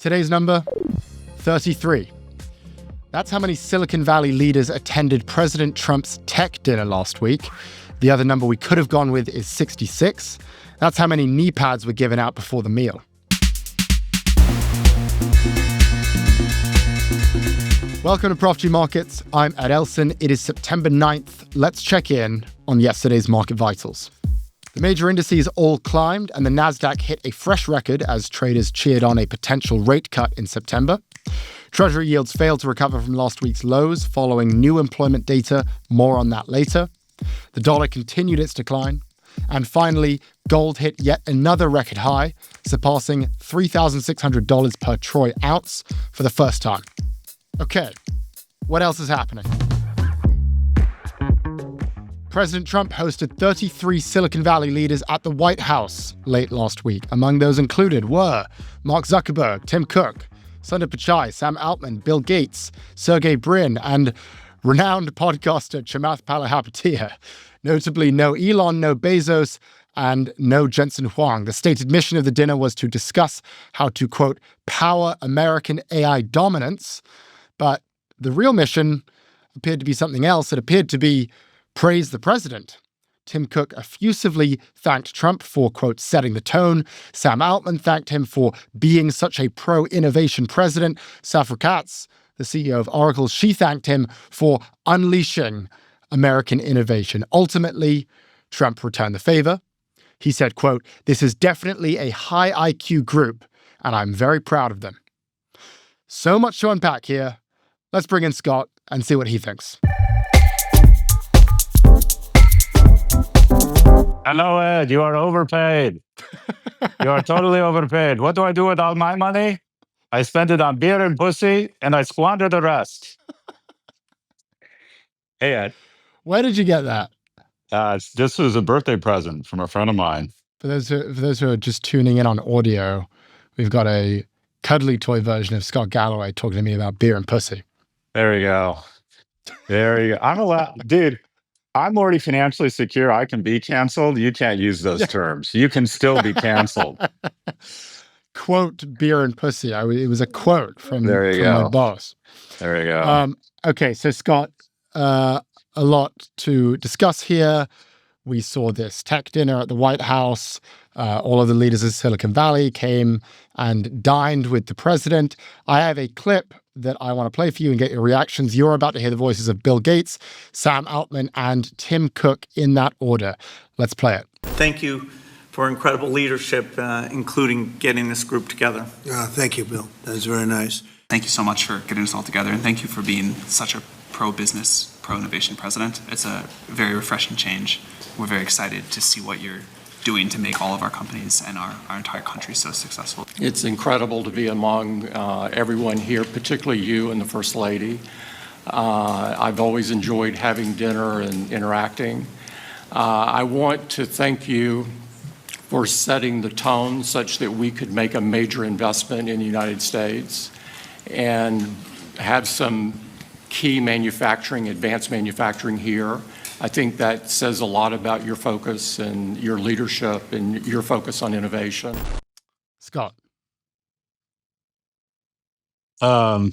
Today's number, 33. That's how many Silicon Valley leaders attended President Trump's tech dinner last week. The other number we could have gone with is 66. That's how many knee pads were given out before the meal. Welcome to Prof G Markets. I'm Ed Elson. It is September 9th. Let's check in on yesterday's market vitals. The major indices all climbed, and the Nasdaq hit a fresh record as traders cheered on a potential rate cut in September. Treasury yields failed to recover from last week's lows following new employment data. More on that later. The dollar continued its decline. And finally, gold hit yet another record high, surpassing $3,600 per troy ounce for the first time. Okay, what else is happening? President Trump hosted 33 Silicon Valley leaders at the White House late last week. Among those included were Mark Zuckerberg, Tim Cook, Sundar Pichai, Sam Altman, Bill Gates, Sergey Brin, and renowned podcaster Chamath Palihapitiya. Notably, no Elon, no Bezos, and no Jensen Huang. The stated mission of the dinner was to discuss how to, quote, power American AI dominance. But the real mission appeared to be something else. It appeared to be praise the president. Tim Cook effusively thanked Trump for, quote, setting the tone. Sam Altman thanked him for being such a pro-innovation president. Safra Catz, the CEO of Oracle, she thanked him for unleashing American innovation. Ultimately, Trump returned the favor. He said, quote, this is definitely a high IQ group, and I'm very proud of them. So much to unpack here. Let's bring in Scott and see what he thinks. Hello, Ed. You are overpaid. You are totally overpaid. What do I do with all my money? I spend it on beer and pussy, and I squander the rest. Hey, Ed. Where did you get that? This was a birthday present from a friend of mine. For those who are just tuning in on audio, we've got a cuddly toy version of Scott Galloway talking to me about beer and pussy. There you go. There you go. I'm allowed, dude. I'm already financially secure. I can be canceled. You can't use those terms. You can still be canceled. Quote, beer and pussy. It was a quote from my boss. There you go. Okay, so Scott, a lot to discuss here. We saw this tech dinner at the White House. All of the leaders of Silicon Valley came and dined with the president. I have a clip that I want to play for you and get your reactions. You're about to hear the voices of Bill Gates, Sam Altman, and Tim Cook in that order. Let's play it. Thank you for incredible leadership, including getting this group together. Thank you, Bill. That was very nice. Thank you so much for getting us all together, and thank you for being such a pro-business, pro-innovation president. It's a very refreshing change. We're very excited to see what you're doing to make all of our companies and our entire country so successful. It's incredible to be among everyone here, particularly you and the First Lady. I've always enjoyed having dinner and interacting. I want to thank you for setting the tone such that we could make a major investment in the United States and have some key manufacturing, advanced manufacturing here. I think that says a lot about your focus and your leadership and your focus on innovation. Scott. Oh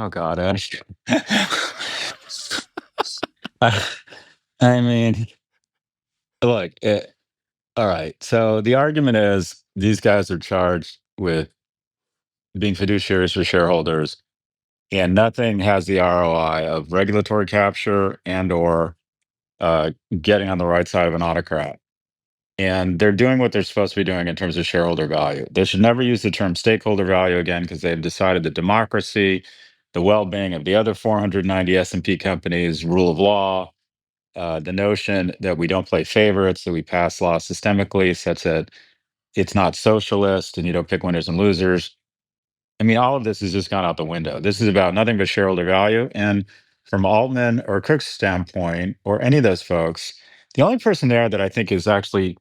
God, Ed. I mean, look, all right. So the argument is these guys are charged with being fiduciaries for shareholders, and nothing has the ROI of regulatory capture and or getting on the right side of an autocrat. And they're doing what they're supposed to be doing in terms of shareholder value. They should never use the term stakeholder value again because they've decided that democracy, the well-being of the other 490 S&P companies, rule of law, the notion that we don't play favorites, that we pass laws systemically such that it's not socialist and you don't pick winners and losers. I mean, all of this has just gone out the window. This is about nothing but shareholder value. And from Altman or Cook's standpoint, or any of those folks, the only person there that I think is actually,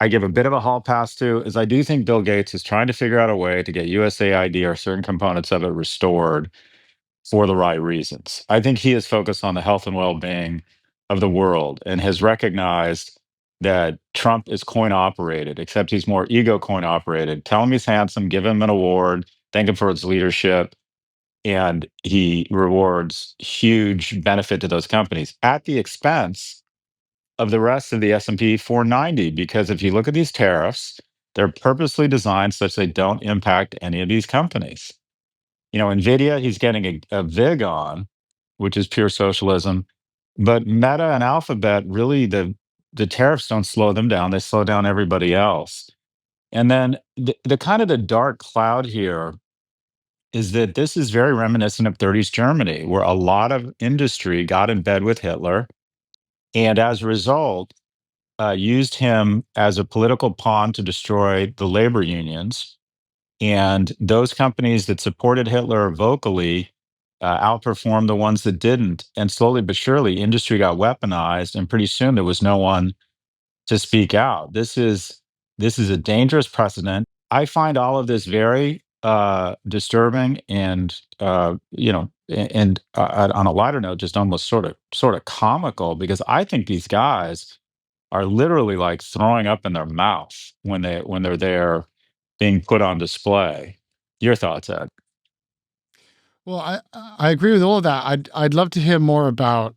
I give a bit of a hall pass to, is I do think Bill Gates is trying to figure out a way to get USAID or certain components of it restored for the right reasons. I think he is focused on the health and well-being of the world and has recognized that Trump is coin operated, except he's more ego coin operated. Tell him he's handsome, give him an award, thank him for his leadership, and he rewards huge benefit to those companies at the expense of the rest of the S&P 490. Because if you look at these tariffs, they're purposely designed such they don't impact any of these companies. NVIDIA, he's getting a VIG on, which is pure socialism. But Meta and Alphabet, really, the tariffs don't slow them down. They slow down everybody else. And then the kind of the dark cloud here is that this is very reminiscent of 30s Germany, where a lot of industry got in bed with Hitler, and as a result, used him as a political pawn to destroy the labor unions. And those companies that supported Hitler vocally outperformed the ones that didn't. And slowly but surely, industry got weaponized, and pretty soon there was no one to speak out. This is a dangerous precedent. I find all of this very disturbing, and on a lighter note, just almost sort of comical, because I think these guys are literally like throwing up in their mouth when they're there being put on display. Your thoughts, Ed? Well, I agree with all of that. I'd love to hear more about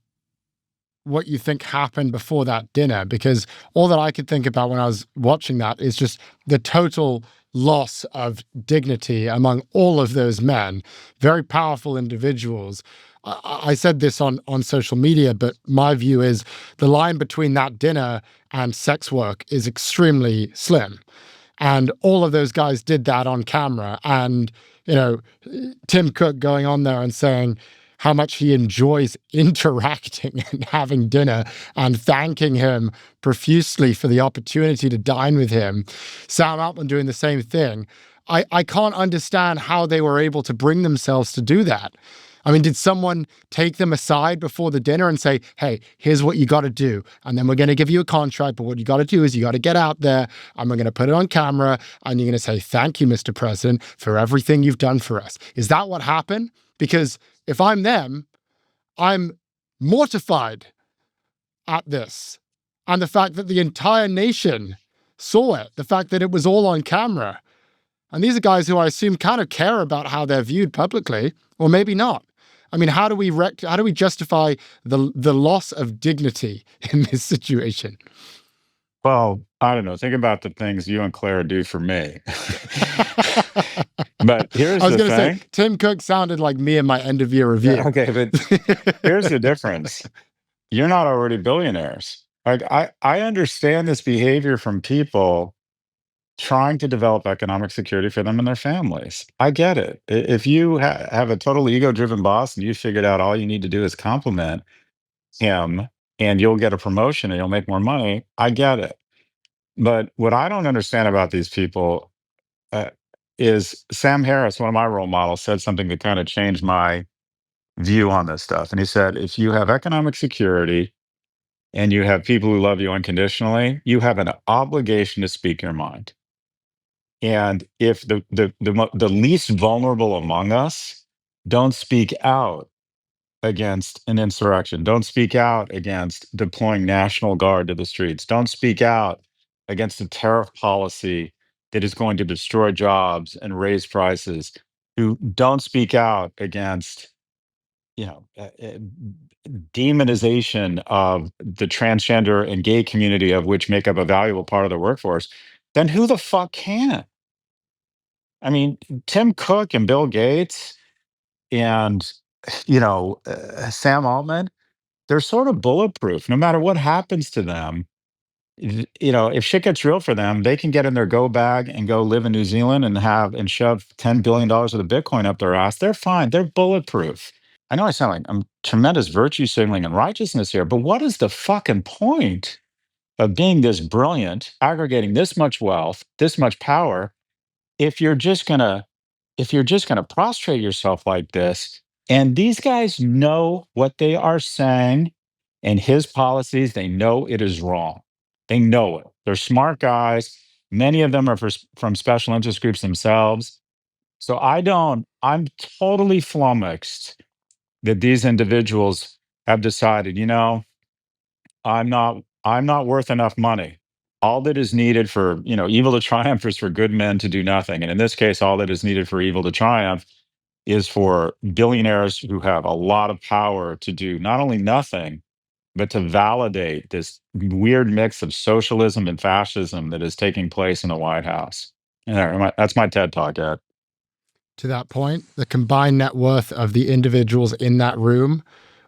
what you think happened before that dinner, because all that I could think about when I was watching that is just the total loss of dignity among all of those men, very powerful individuals. I said this on social media, but my view is the line between that dinner and sex work is extremely slim. And all of those guys did that on camera. And, Tim Cook going on there and saying how much he enjoys interacting and having dinner and thanking him profusely for the opportunity to dine with him. Sam Altman doing the same thing. I can't understand how they were able to bring themselves to do that. I mean, did someone take them aside before the dinner and say, hey, here's what you got to do, and then we're going to give you a contract, but what you got to do is you got to get out there, and we're going to put it on camera, and you're going to say, thank you, Mr. President, for everything you've done for us. Is that what happened? Because if I'm them, I'm mortified at this. And the fact that the entire nation saw it, the fact that it was all on camera. And these are guys who I assume kind of care about how they're viewed publicly, or maybe not. I mean, how do we justify the loss of dignity in this situation? Well, I don't know. Think about the things you and Claire do for me. But here's I was the going to say, thing. Tim Cook sounded like me in my end of year review. Yeah, okay, but here's the difference. You're not already billionaires. Like I understand this behavior from people trying to develop economic security for them and their families. I get it. If you have a total ego-driven boss and you figured out all you need to do is compliment him and you'll get a promotion and you'll make more money, I get it. But what I don't understand about these people is Sam Harris, one of my role models, said something that kind of changed my view on this stuff. And he said, if you have economic security and you have people who love you unconditionally, you have an obligation to speak your mind. And if the least vulnerable among us don't speak out against an insurrection, don't speak out against deploying National Guard to the streets, don't speak out against a tariff policy that is going to destroy jobs and raise prices, who don't speak out against, demonization of the transgender and gay community, of which make up a valuable part of the workforce, then who the fuck can? I mean, Tim Cook and Bill Gates and, Sam Altman, they're sort of bulletproof. No matter what happens to them, if shit gets real for them, they can get in their go bag and go live in New Zealand and shove $10 billion worth of Bitcoin up their ass. They're fine. They're bulletproof. I know I sound like I'm tremendous virtue signaling and righteousness here, but what is the fucking point of being this brilliant, aggregating this much wealth, this much power, if you're just gonna prostrate yourself like this? And these guys know what they are saying, and his policies, they know it is wrong. They know it. They're smart guys. Many of them are from special interest groups themselves. So I'm totally flummoxed that these individuals have decided, I'm not worth enough money all that is needed for, evil to triumph is for good men to do nothing. And in this case, all that is needed for evil to triumph is for billionaires who have a lot of power to do not only nothing, but to validate this weird mix of socialism and fascism that is taking place in the White House. And that's my TED Talk, Ed. To that point, the combined net worth of the individuals in that room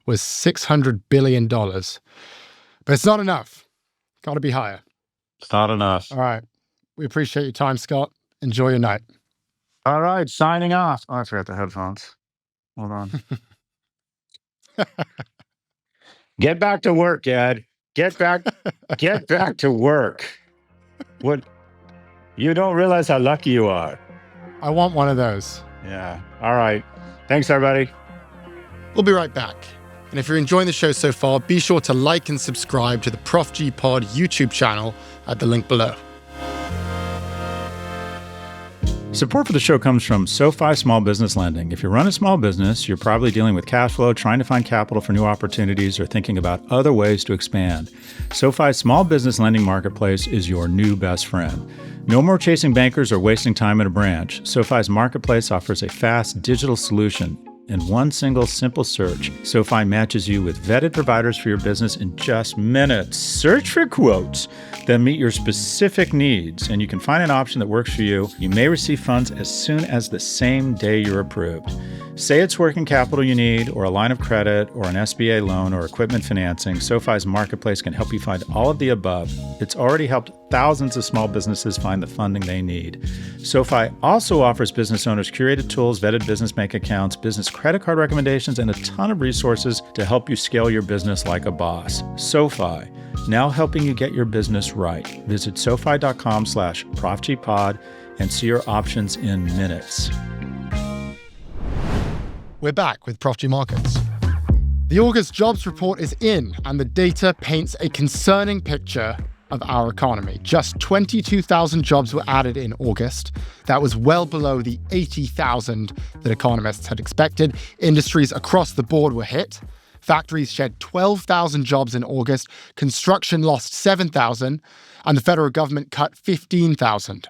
was $600 billion. But it's not enough. Got to be higher. It's not enough. All right. We appreciate your time, Scott. Enjoy your night. All right, signing off. Oh, I forgot the headphones. Hold on. Get back to work, Ed. Get back to work. What? You don't realize how lucky you are. I want one of those. Yeah. All right. Thanks, everybody. We'll be right back. And if you're enjoying the show so far, be sure to like and subscribe to the Prof G Pod YouTube channel at the link below. Support for the show comes from SoFi Small Business Lending. If you run a small business, you're probably dealing with cash flow, trying to find capital for new opportunities, or thinking about other ways to expand. SoFi's Small Business Lending Marketplace is your new best friend. No more chasing bankers or wasting time at a branch. SoFi's Marketplace offers a fast digital solution. In one single simple search, SoFi matches you with vetted providers for your business in just minutes. Search for quotes that meet your specific needs, and you can find an option that works for you. You may receive funds as soon as the same day you're approved. Say it's working capital you need, or a line of credit, or an SBA loan, or equipment financing. SoFi's Marketplace can help you find all of the above. It's already helped thousands of small businesses find the funding they need. SoFi also offers business owners curated tools, vetted business bank accounts, business credit card recommendations, and a ton of resources to help you scale your business like a boss. SoFi, now helping you get your business right. Visit SoFi.com/ProfGPod and see your options in minutes. We're back with Prof G Markets. The August jobs report is in, and the data paints a concerning picture of our economy. Just 22,000 jobs were added in August. That was well below the 80,000 that economists had expected. Industries across the board were hit. Factories shed 12,000 jobs in August. Construction lost 7,000, and the federal government cut 15,000.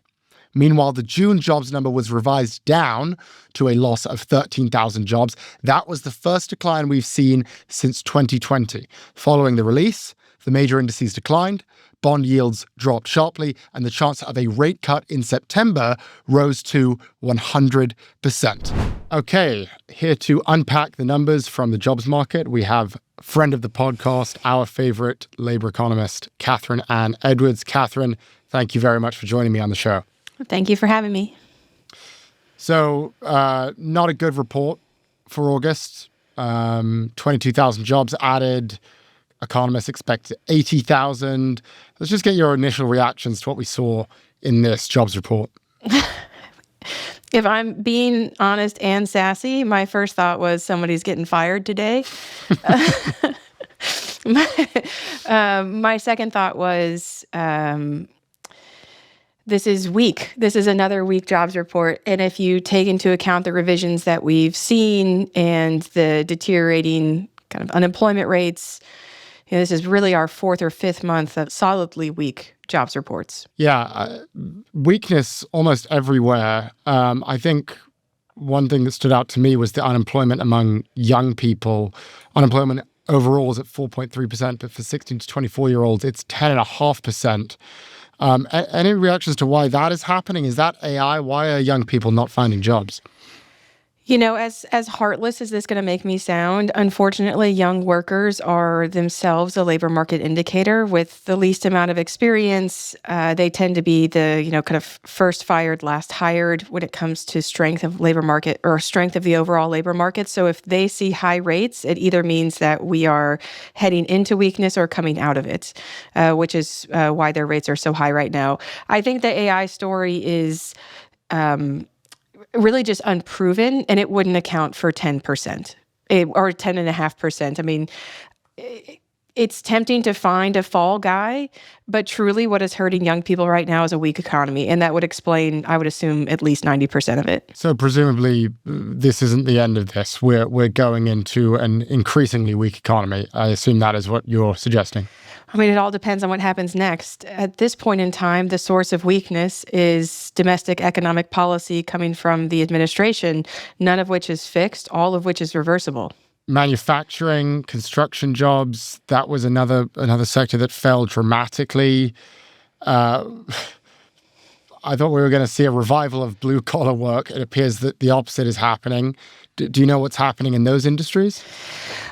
Meanwhile, the June jobs number was revised down to a loss of 13,000 jobs. That was the first decline we've seen since 2020. Following the release, the major indices declined, bond yields dropped sharply, and the chance of a rate cut in September rose to 100%. Okay, here to unpack the numbers from the jobs market, we have friend of the podcast, our favorite labor economist, Kathryn Anne Edwards. Kathryn, thank you very much for joining me on the show. Thank you for having me. So, not a good report for August. 22,000 jobs added. Economists expect 80,000. Let's just get your initial reactions to what we saw in this jobs report. If I'm being honest and sassy, my first thought was somebody's getting fired today. My second thought was, this is weak. This is another weak jobs report. And if you take into account the revisions that we've seen and the deteriorating kind of unemployment rates, this is really our fourth or fifth month of solidly weak jobs reports. Yeah, weakness almost everywhere. I think one thing that stood out to me was the unemployment among young people. Unemployment overall is at 4.3%, but for 16 to 24-year-olds, it's 10.5%. Any reactions to why that is happening? Is that AI? Why are young people not finding jobs? You know, as heartless as this going to make me sound, unfortunately, young workers are themselves a labor market indicator. With the least amount of experience, they tend to be the, kind of first fired, last hired when it comes to strength of labor market or strength of the overall labor market. So if they see high rates, it either means that we are heading into weakness or coming out of it, which is why their rates are so high right now. I think the AI story is really just unproven, and it wouldn't account for 10% or 10.5%. I mean, it's tempting to find a fall guy, but truly what is hurting young people right now is a weak economy. And that would explain, I would assume, at least 90% of it. So presumably this isn't the end of this. We're going into an increasingly weak economy. I assume that is what you're suggesting. I mean, it all depends on what happens next. At this point in time, the source of weakness is domestic economic policy coming from the administration, none of which is fixed, all of which is reversible. Manufacturing, construction jobs, that was another sector that fell dramatically. I thought we were going to see a revival of blue-collar work. It appears that the opposite is happening. Do you know what's happening in those industries?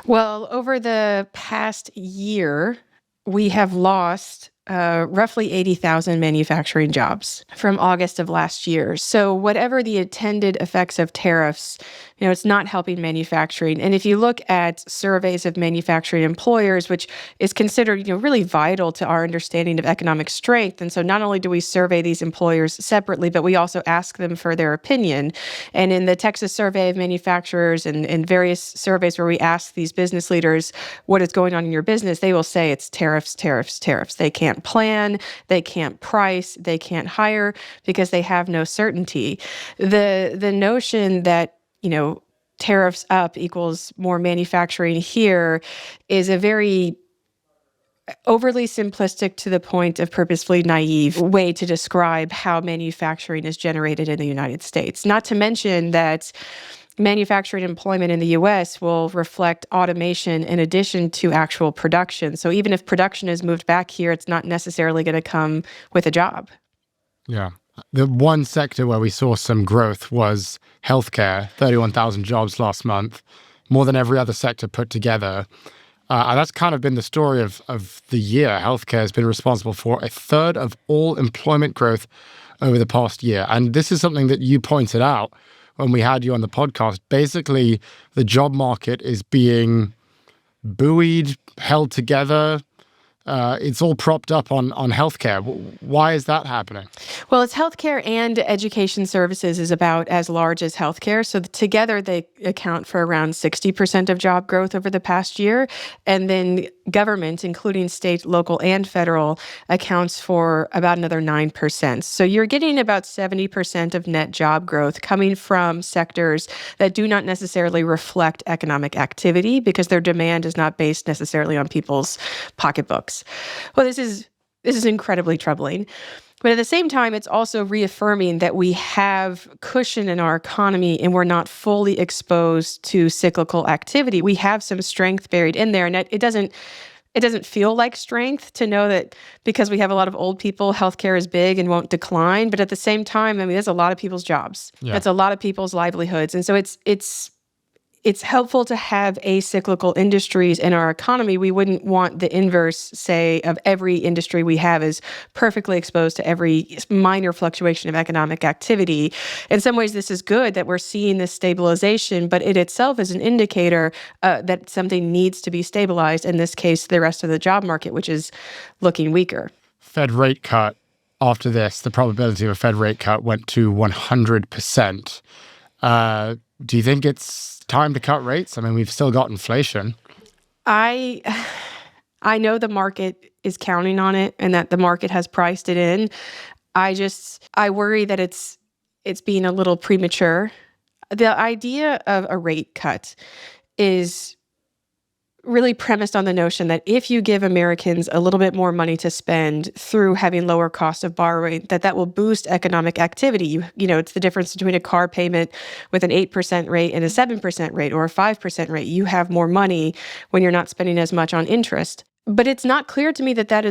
Well, over the past year, we have lost roughly 80,000 manufacturing jobs from August of last year. So whatever the intended effects of tariffs, it's not helping manufacturing. And if you look at surveys of manufacturing employers, which is considered, really vital to our understanding of economic strength. And so not only do we survey these employers separately, but we also ask them for their opinion. And in the Texas Survey of Manufacturers and various surveys where we ask these business leaders what is going on in your business, they will say it's tariffs, tariffs, tariffs. They can't plan, they can't price, they can't hire because they have no certainty. The notion that tariffs up equals more manufacturing here is a very overly simplistic to the point of purposefully naive way to describe how manufacturing is generated in the United States. Not to mention that manufacturing employment in the U.S. will reflect automation in addition to actual production. So even if production is moved back here, it's not necessarily going to come with a job. Yeah. The one sector where we saw some growth was healthcare, 31,000 jobs last month, more than every other sector put together. And that's kind of been the story of the year. Healthcare has been responsible for a third of all employment growth over the past year. And this is something that you pointed out when we had you on the podcast. Basically, the job market is being buoyed, held together. It's all propped up on healthcare. Why is that happening? Well, it's healthcare and education services is about as large as healthcare. So together they account for around 60% of job growth over the past year. And then government, including state, local, and federal, accounts for about another 9%. So you're getting about 70% of net job growth coming from sectors that do not necessarily reflect economic activity because their demand is not based necessarily on people's pocketbooks. Well, this is incredibly troubling. But at the same time, it's also reaffirming that we have cushion in our economy and we're not fully exposed to cyclical activity. We have some strength buried in there. And it doesn't feel like strength to know that because we have a lot of old people, healthcare is big and won't decline. But at the same time, that's a lot of people's jobs. Yeah. That's a lot of people's livelihoods. And so it's helpful to have acyclical industries in our economy. We wouldn't want the inverse, say, of every industry we have is perfectly exposed to every minor fluctuation of economic activity. In some ways, this is good that we're seeing this stabilization, but it itself is an indicator that something needs to be stabilized, in this case, the rest of the job market, which is looking weaker. Fed rate cut. After this, the probability of a Fed rate cut went to 100%. Do you think it's time to cut rates? We've still got inflation. I know the market is counting on it and that the market has priced it in. I worry that it's being a little premature. The idea of a rate cut is really premised on the notion that if you give Americans a little bit more money to spend through having lower cost of borrowing, that will boost economic activity. It's the difference between a car payment with an 8% rate and a 7% rate or a 5% rate. You have more money when you're not spending as much on interest. But it's not clear to me that that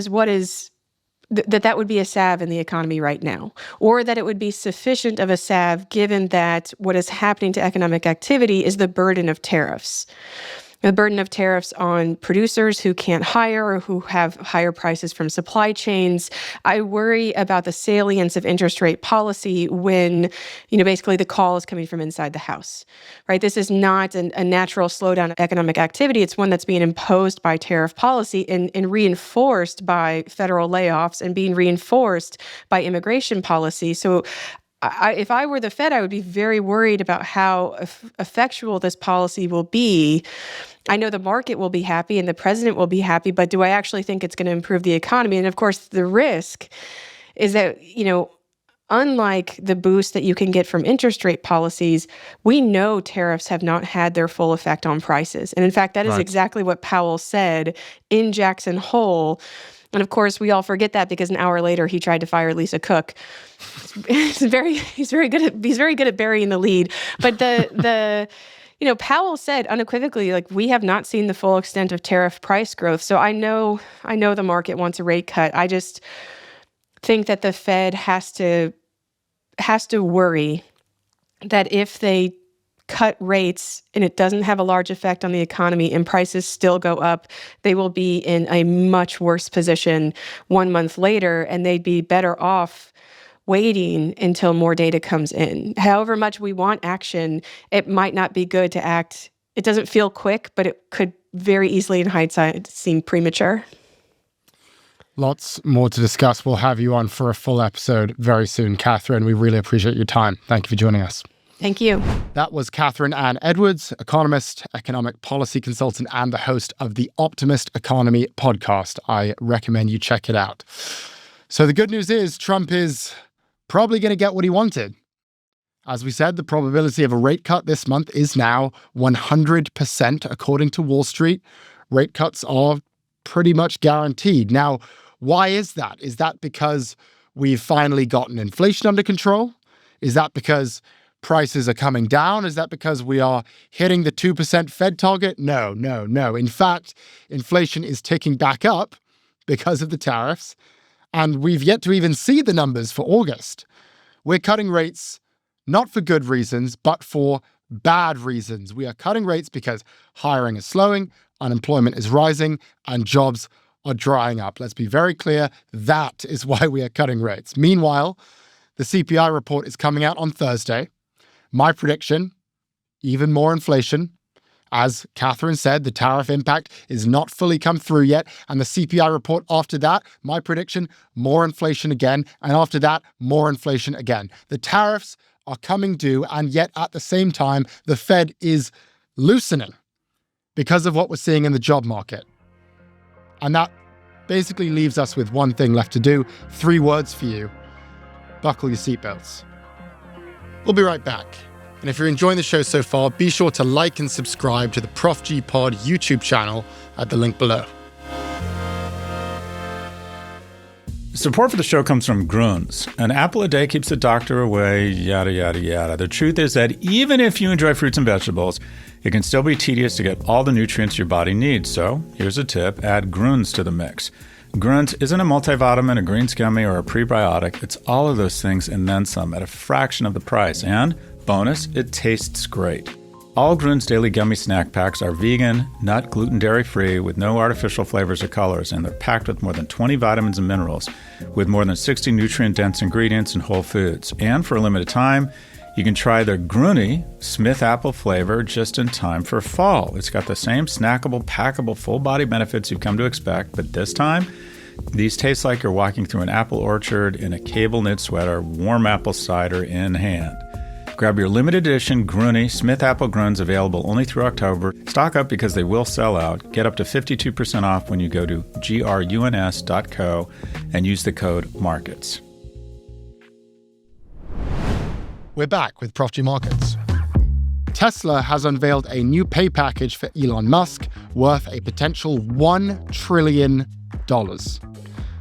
would be a salve in the economy right now, or that it would be sufficient of a salve given that what is happening to economic activity is the burden of tariffs. The burden of tariffs on producers who can't hire or who have higher prices from supply chains. I worry about the salience of interest rate policy when, basically the call is coming from inside the house, right? This is not a natural slowdown of economic activity. It's one that's being imposed by tariff policy and reinforced by federal layoffs and being reinforced by immigration policy. So if I were the Fed, I would be very worried about how effectual this policy will be. I know the market will be happy and the president will be happy, but do I actually think it's going to improve the economy? And of course, the risk is that, unlike the boost that you can get from interest rate policies, we know tariffs have not had their full effect on prices. And in fact, that is exactly what Powell said in Jackson Hole. And of course, we all forget that because an hour later he tried to fire Lisa Cook. He's very good at burying the lead. But Powell said unequivocally, we have not seen the full extent of tariff price growth. So I know the market wants a rate cut. I just think that the Fed has to worry that if they cut rates and it doesn't have a large effect on the economy and prices still go up, they will be in a much worse position 1 month later, and they'd be better off waiting until more data comes in. However much we want action, it might not be good to act. It doesn't feel quick, but it could very easily in hindsight seem premature. Lots more to discuss. We'll have you on for a full episode very soon, Kathryn. We really appreciate your time. Thank you for joining us. Thank you. That was Kathryn Anne Edwards, economist, economic policy consultant, and the host of the Optimist Economy podcast. I recommend you check it out. So the good news is Trump is probably going to get what he wanted. As we said, the probability of a rate cut this month is now 100%, according to Wall Street. Rate cuts are pretty much guaranteed. Now, why is that? Is that because we've finally gotten inflation under control? Is that because prices are coming down? Is that because we are hitting the 2% Fed target? No. In fact, inflation is ticking back up because of the tariffs, and we've yet to even see the numbers for August. We're cutting rates not for good reasons, but for bad reasons. We are cutting rates because hiring is slowing, unemployment is rising, and jobs are drying up. Let's be very clear, that is why we are cutting rates. Meanwhile, the CPI report is coming out on Thursday. My prediction, even more inflation. As Kathryn said, the tariff impact is not fully come through yet. And the CPI report after that, my prediction, more inflation again. And after that, more inflation again. The tariffs are coming due, and yet at the same time, the Fed is loosening because of what we're seeing in the job market. And that basically leaves us with one thing left to do. 3 words for you. Buckle your seatbelts. We'll be right back. And if you're enjoying the show so far, be sure to like and subscribe to the Prof G Pod YouTube channel at the link below. Support for the show comes from Grüns. An apple a day keeps the doctor away, yada, yada, yada. The truth is that even if you enjoy fruits and vegetables, it can still be tedious to get all the nutrients your body needs. So here's a tip, add Grüns to the mix. Grüns isn't a multivitamin, a greens gummy, or a prebiotic. It's all of those things and then some at a fraction of the price. And bonus, it tastes great. All Grüns daily gummy snack packs are vegan, nut, gluten, dairy-free, with no artificial flavors or colors, and they're packed with more than 20 vitamins and minerals, with more than 60 nutrient-dense ingredients and whole foods. And for a limited time, you can try their Grüny Smith apple flavor just in time for fall. It's got the same snackable, packable, full-body benefits you've come to expect, but this time, these taste like you're walking through an apple orchard in a cable-knit sweater, warm apple cider in hand. Grab your limited edition Grüny Smith Apple Grüns, available only through October. Stock up because they will sell out. Get up to 52% off when you go to gruns.co and use the code MARKETS. We're back with Prof G Markets. Tesla has unveiled a new pay package for Elon Musk worth a potential $1 trillion.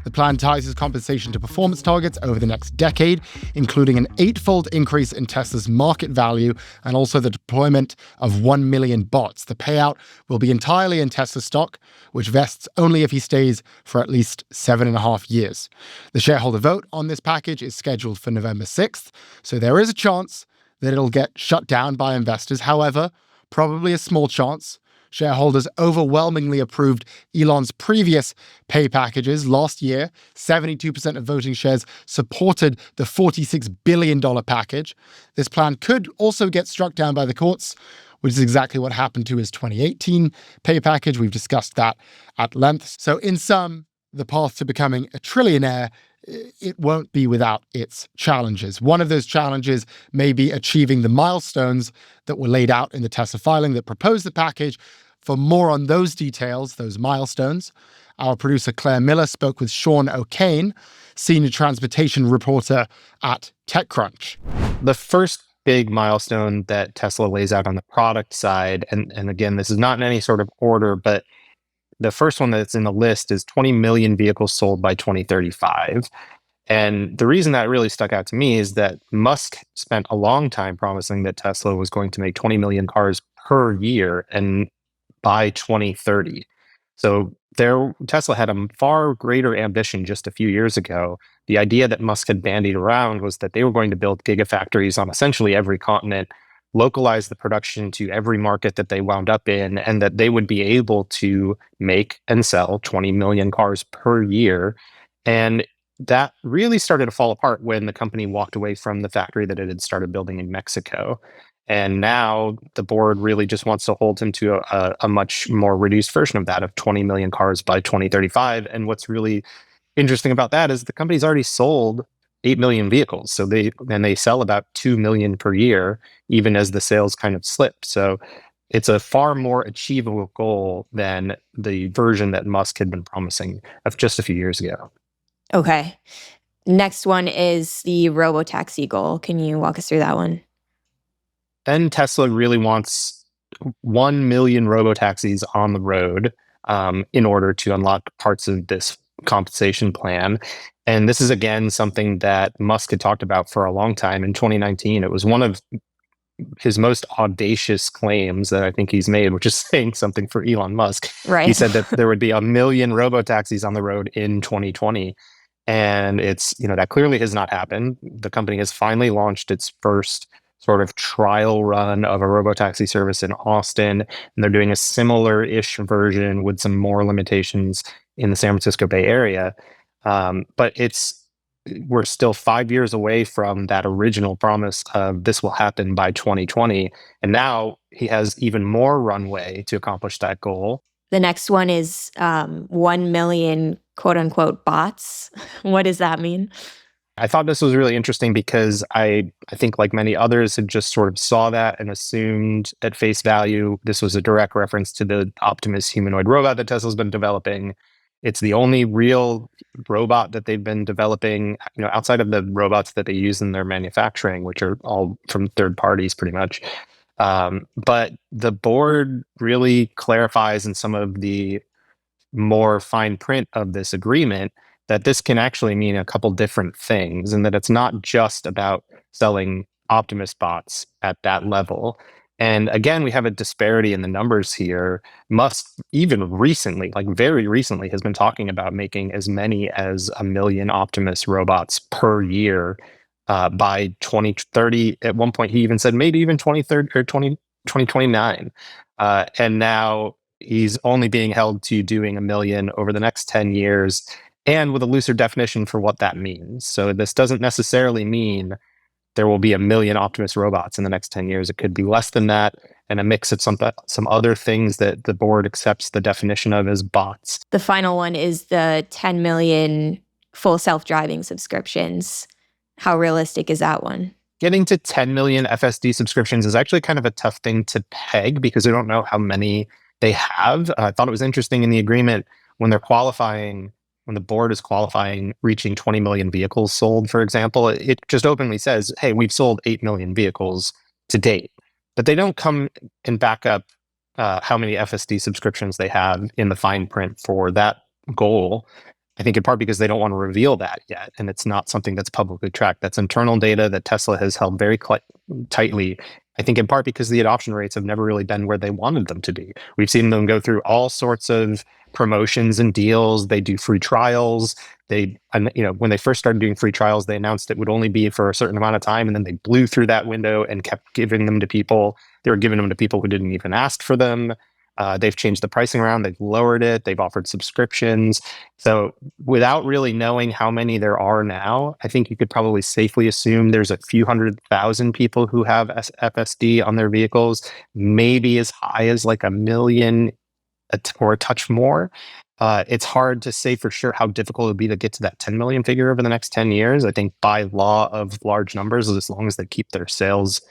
The plan ties his compensation to performance targets over the next decade, including an 8-fold increase in Tesla's market value and also the deployment of 1 million bots. The payout will be entirely in Tesla stock, which vests only if he stays for at least 7.5 years. The shareholder vote on this package is scheduled for November 6th, so there is a chance that it'll get shut down by investors. However, probably a small chance. Shareholders overwhelmingly approved Elon's previous pay packages last year. 72% of voting shares supported the $46 billion package. This plan could also get struck down by the courts, which is exactly what happened to his 2018 pay package. We've discussed that at length. So in sum, the path to becoming a trillionaire it won't be without its challenges. One of those challenges may be achieving the milestones that were laid out in the Tesla filing that proposed the package. For more on those details, those milestones, our producer Claire Miller spoke with Sean O'Kane, senior transportation reporter at TechCrunch. The first big milestone that Tesla lays out on the product side, and again, this is not in any sort of order, but the first one that's in the list is 20 million vehicles sold by 2035. And the reason that really stuck out to me is that Musk spent a long time promising that Tesla was going to make 20 million cars per year and by 2030. So Tesla had a far greater ambition just a few years ago. The idea that Musk had bandied around was that they were going to build gigafactories on essentially every continent, localize the production to every market that they wound up in, and that they would be able to make and sell 20 million cars per year. And that really started to fall apart when the company walked away from the factory that it had started building in Mexico. And now the board really just wants to hold him to a much more reduced version of that, of 20 million cars by 2035. And what's really interesting about that is the company's already sold 8 million vehicles. So they sell about 2 million per year, even as the sales kind of slip. So it's a far more achievable goal than the version that Musk had been promising of just a few years ago. Okay. Next one is the robotaxi goal. Can you walk us through that one? Then Tesla really wants 1 million robotaxis on the road in order to unlock parts of this compensation plan. And this is, again, something that Musk had talked about for a long time. In 2019, it was one of his most audacious claims that I think he's made, which is saying something for Elon Musk. Right. He said that there would be 1 million robotaxis on the road in 2020. And that clearly has not happened. The company has finally launched its first sort of trial run of a robotaxi service in Austin, and they're doing a similar-ish version with some more limitations in the San Francisco Bay Area. But we're still 5 years away from that original promise of this will happen by 2020, and now he has even more runway to accomplish that goal. The next one is 1 million quote-unquote bots. What does that mean? I thought this was really interesting because I think, like many others, had just sort of saw that and assumed at face value this was a direct reference to the Optimist humanoid robot that Tesla's been developing. It's the only real robot that they've been developing, outside of the robots that they use in their manufacturing, which are all from third parties pretty much. But the board really clarifies in some of the more fine print of this agreement that this can actually mean a couple different things, and that it's not just about selling Optimist bots at that level. And again, we have a disparity in the numbers here. Musk, even recently, like very recently, has been talking about making as many as 1 million Optimus robots per year by 2030. At one point, he even said maybe even 2030 or 2029. And now he's only being held to doing 1 million over the next 10 years, and with a looser definition for what that means. So this doesn't necessarily mean there will be 1 million Optimus robots in the next 10 years. It could be less than that, and a mix of some other things that the board accepts the definition of as bots. The final one is the 10 million full self-driving subscriptions. How realistic is that one? Getting to 10 million FSD subscriptions is actually kind of a tough thing to peg because we don't know how many they have. I thought it was interesting in the agreement when the board is qualifying reaching 20 million vehicles sold, for example, it just openly says, hey, we've sold 8 million vehicles to date. But they don't come and back up how many FSD subscriptions they have in the fine print for that goal. I think in part because they don't want to reveal that yet. And it's not something that's publicly tracked. That's internal data that Tesla has held very tightly. I think in part because the adoption rates have never really been where they wanted them to be. We've seen them go through all sorts of promotions and deals. They do free trials. When they first started doing free trials, they announced it would only be for a certain amount of time, and then they blew through that window and kept giving them to people. They were giving them to people who didn't even ask for them. They've changed the pricing around. They've lowered it. They've offered subscriptions. So without really knowing how many there are now, I think you could probably safely assume there's a few 100,000 people who have FSD on their vehicles, maybe as high as like 1 million or a touch more. It's hard to say for sure how difficult it would be to get to that 10 million figure over the next 10 years. I think by law of large numbers, as long as they keep their sales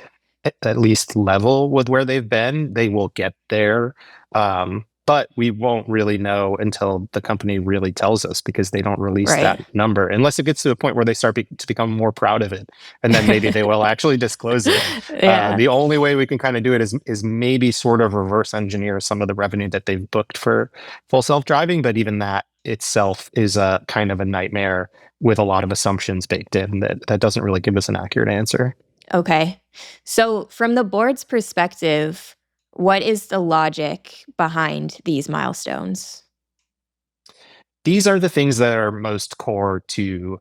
at least level with where they've been, they will get there. But we won't really know until the company really tells us, because they don't release Right. that number unless it gets to a point where they start to become more proud of it, and then maybe they will actually disclose it. Yeah. The only way we can kind of do it is maybe sort of reverse engineer some of the revenue that they've booked for full self-driving, but even that itself is a kind of a nightmare with a lot of assumptions baked in that doesn't really give us an accurate answer. Okay. So, from the board's perspective, what is the logic behind these milestones? These are the things that are most core to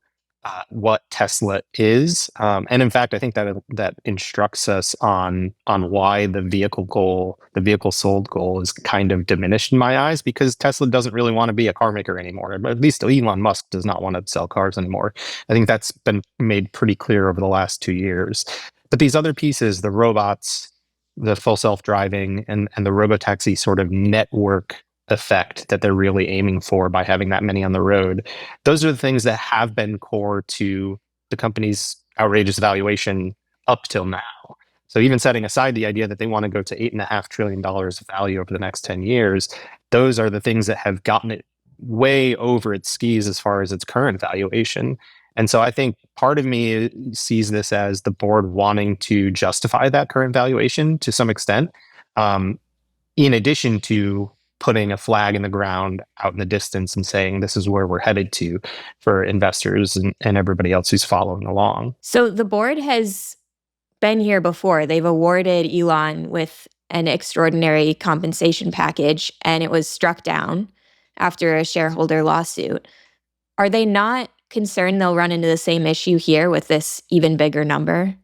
what Tesla is, and in fact, I think that instructs us on why the vehicle sold goal, is kind of diminished in my eyes, because Tesla doesn't really want to be a car maker anymore. But at least Elon Musk does not want to sell cars anymore. I think that's been made pretty clear over the last 2 years. But these other pieces, the robots, the full self-driving, and the robotaxi sort of network effect that they're really aiming for by having that many on the road, those are the things that have been core to the company's outrageous valuation up till now. So even setting aside the idea that they want to go to $8.5 trillion of value over the next 10 years, those are the things that have gotten it way over its skis as far as its current valuation. And so I think part of me sees this as the board wanting to justify that current valuation to some extent, in addition to putting a flag in the ground out in the distance and saying this is where we're headed to for investors and everybody else who's following along. So, the board has been here before. They've awarded Elon with an extraordinary compensation package, and it was struck down after a shareholder lawsuit. Are they not concerned they'll run into the same issue here with this even bigger number?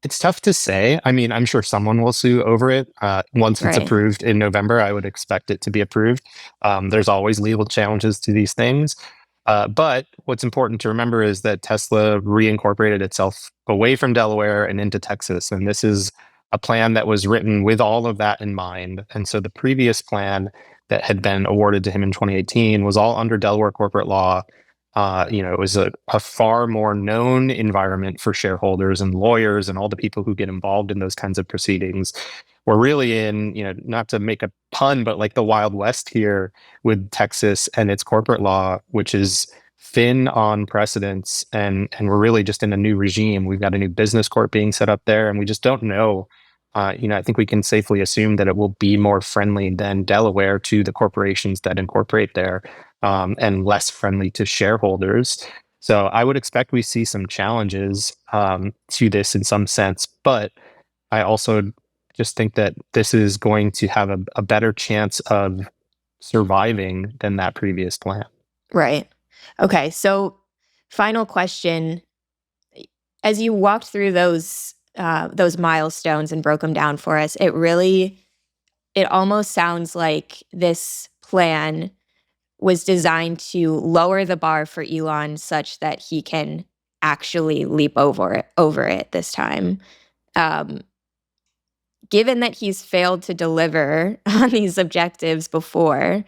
It's tough to say. I mean, I'm sure someone will sue over it. Once it's Right. approved in November, I would expect it to be approved. There's always legal challenges to these things. But what's important to remember is that Tesla reincorporated itself away from Delaware and into Texas. And this is a plan that was written with all of that in mind. And so the previous plan that had been awarded to him in 2018 was all under Delaware corporate law. It was a far more known environment for shareholders and lawyers and all the people who get involved in those kinds of proceedings. We're really in, not to make a pun, but like the Wild West here with Texas and its corporate law, which is thin on precedents. And we're really just in a new regime. We've got a new business court being set up there, and we just don't know. I think we can safely assume that it will be more friendly than Delaware to the corporations that incorporate there, and less friendly to shareholders. So I would expect we see some challenges to this in some sense, but I also just think that this is going to have a better chance of surviving than that previous plan. Right. Okay. So, final question: as you walked through those milestones and broke them down for us, it almost sounds like this plan was designed to lower the bar for Elon such that he can actually leap over it this time. Given that he's failed to deliver on these objectives before,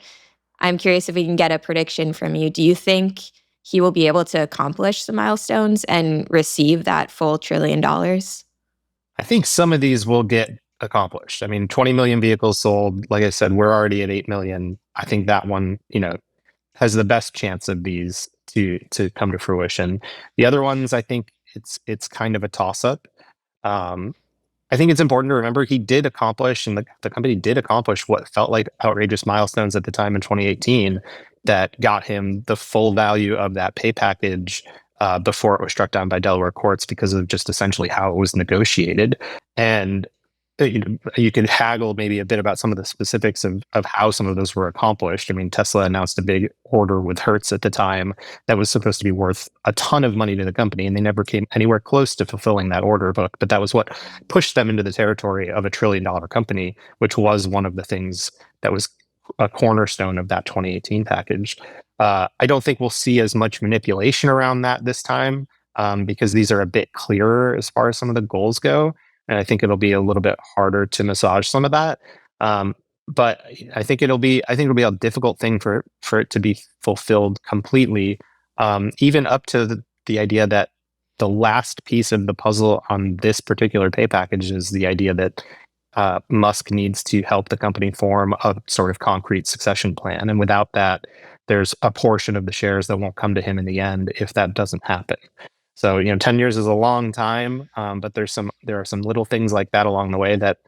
I'm curious if we can get a prediction from you. Do you think he will be able to accomplish the milestones and receive that full $1 trillion? I think some of these will get accomplished. I mean, 20 million vehicles sold. Like I said, we're already at 8 million. I think that one, has the best chance of these to come to fruition. The other ones, I think it's kind of a toss-up. I think it's important to remember he did accomplish, and the company did accomplish what felt like outrageous milestones at the time in 2018 that got him the full value of that pay package before it was struck down by Delaware courts because of just essentially how it was negotiated. And you could haggle maybe a bit about some of the specifics of how some of those were accomplished. I mean, Tesla announced a big order with Hertz at the time that was supposed to be worth a ton of money to the company, and they never came anywhere close to fulfilling that order book. But that was what pushed them into the territory of $1 trillion company, which was one of the things that was a cornerstone of that 2018 package. I don't think we'll see as much manipulation around that this time, because these are a bit clearer as far as some of the goals go. And I think it'll be a little bit harder to massage some of that. but I think it'll be a difficult thing for it to be fulfilled completely, even up to the idea that the last piece of the puzzle on this particular pay package is the idea that Musk needs to help the company form a sort of concrete succession plan. And without that, there's a portion of the shares that won't come to him in the end if that doesn't happen. So, 10 years is a long time, but there are some little things like that along the way that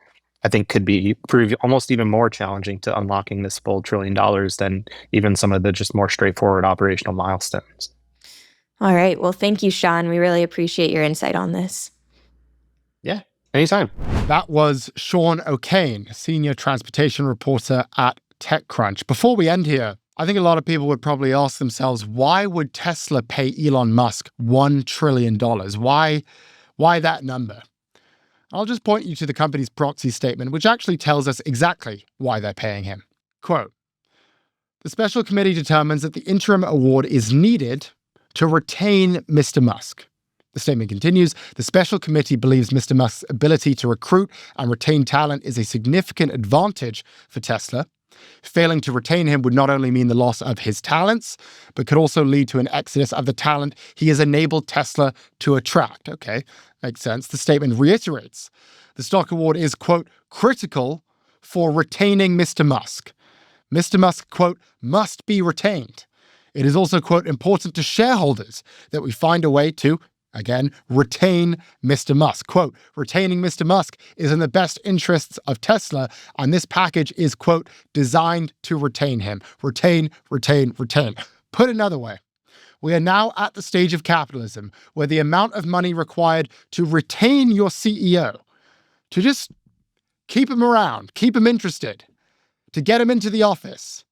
I think could prove almost even more challenging to unlocking this full $1 trillion than even some of the just more straightforward operational milestones. All right. Well, thank you, Sean. We really appreciate your insight on this. Yeah, anytime. That was Sean O'Kane, senior transportation reporter at TechCrunch. Before we end here, I think a lot of people would probably ask themselves, why would Tesla pay Elon Musk $1 trillion? Why that number? I'll just point you to the company's proxy statement, which actually tells us exactly why they're paying him. Quote, "The special committee determines that the interim award is needed to retain Mr. Musk." The statement continues, "The special committee believes Mr. Musk's ability to recruit and retain talent is a significant advantage for Tesla. Failing to retain him would not only mean the loss of his talents, but could also lead to an exodus of the talent he has enabled Tesla to attract." Okay, makes sense. The statement reiterates, "The stock award is, quote, critical for retaining Mr. Musk. Mr. Musk, quote, must be retained. It is also, quote, important to shareholders that we find a way to, again, retain Mr. Musk. Quote, retaining Mr. Musk is in the best interests of Tesla, and this package is, quote, designed to retain him. Retain, retain, retain." Put another way, we are now at the stage of capitalism where the amount of money required to retain your CEO, to just keep him around, keep him interested, to get him into the office,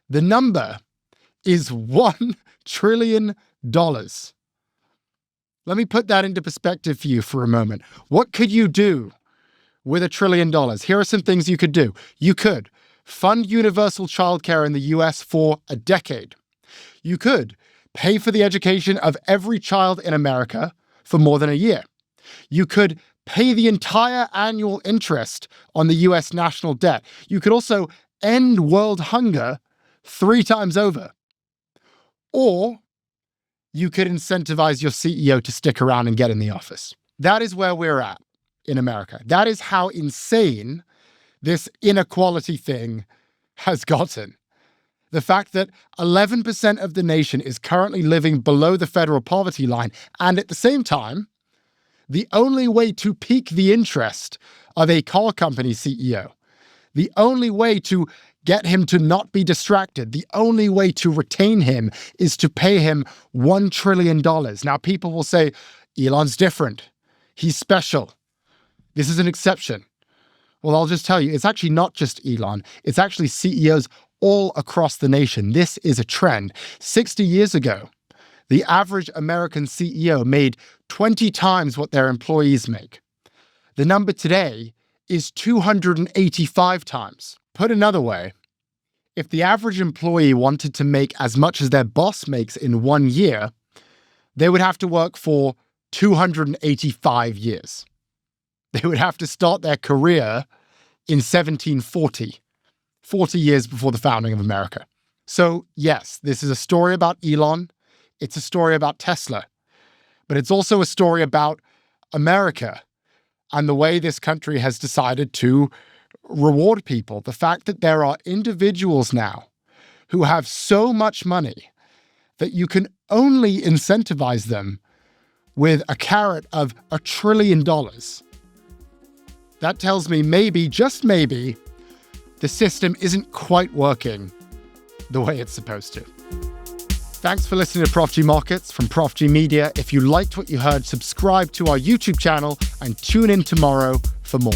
the number is $1 trillion. Let me put that into perspective for you for a moment. What could you do with $1 trillion? Here are some things you could do. You could fund universal childcare in the US for a decade. You could pay for the education of every child in America for more than a year. You could pay the entire annual interest on the US national debt. You could also end world hunger 3 times over. Or you could incentivize your CEO to stick around and get in the office. That is where we're at in America. That is how insane this inequality thing has gotten. The fact that 11% of the nation is currently living below the federal poverty line, and at the same time, the only way to pique the interest of a car company CEO, the only way to get him to not be distracted, the only way to retain him is to pay him $1 trillion. Now, people will say, Elon's different. He's special. This is an exception. Well, I'll just tell you, it's actually not just Elon. It's actually CEOs all across the nation. This is a trend. 60 years ago, the average American CEO made 20 times what their employees make. The number today is 285 times. Put another way, if the average employee wanted to make as much as their boss makes in 1 year, they would have to work for 285 years. They would have to start their career in 1740, 40 years before the founding of America. So yes, this is a story about Elon. It's a story about Tesla. But it's also a story about America and the way this country has decided to reward people. The fact that there are individuals now who have so much money that you can only incentivize them with a carrot of $1 trillion. That tells me maybe, just maybe, the system isn't quite working the way it's supposed to. Thanks for listening to Prof G Markets from Prof G Media. If you liked what you heard, subscribe to our YouTube channel and tune in tomorrow for more.